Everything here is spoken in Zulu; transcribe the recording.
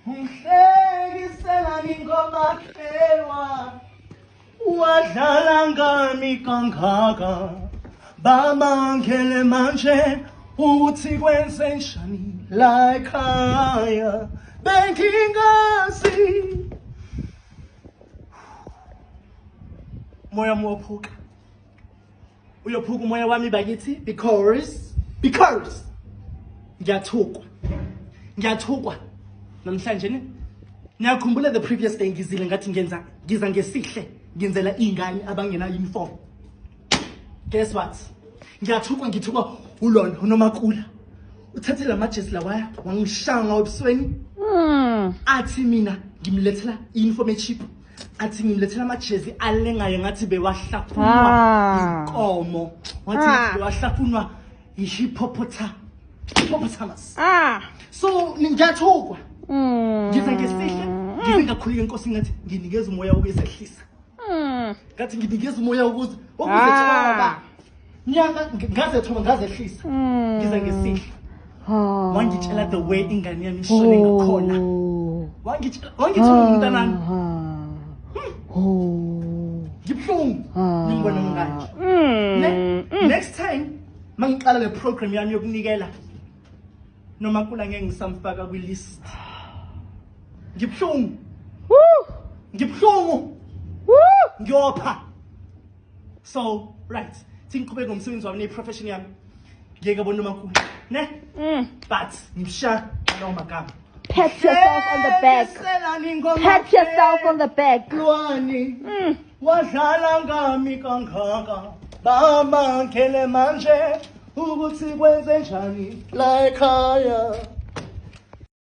Ngihlekisela ngingoma hlelwa wadlala ngami kangaka baba ngele manje ukuthi kwenze njani la ekhaya bengingazi moya wophuka uyophuka umoya wami bakithi because ngiyathukwa namhlanje ni ngiyakhumbula the previous day ngizile ngathi ngiza ngesihle ngenzela ingane abangena uniform. Guess what? Ngithukwa ulona unomakula uthathe lamajesi lawaya wangishanga ebusweni athi mina ngimlethela uniform echip athi ngimlethela amajesi alengayo ngathi bewahlafunwa inkomo wathi bewahlafunwa hippopotamus. So ngiyathukwa ngiza ngesihle ngizingakhulika inkosi ngathi nginikeza umoya wokuzehlisa ngathi nginikeza umoya wokuzethoba ngaze ehlisa ngiza ngesihle wangitshela the way ingane yami ishone ngakhona wangitshela umntanami ngibhlungu ngibona nganje next time mangiqala le program yami yokunikela noma kula ngeke ngisamfaka kwi list ngibhlungu ngiyopha. So right singiqhubeka ngomsebenzi wami neprofession yami ngeke bona umakhulu ne but ngimsha lawo magama. Pat yourself on the back. Pat yourself on the back. Lwani wadlala ngami kangaka baba ngele manje ukuthi kwenze njani la ekhaya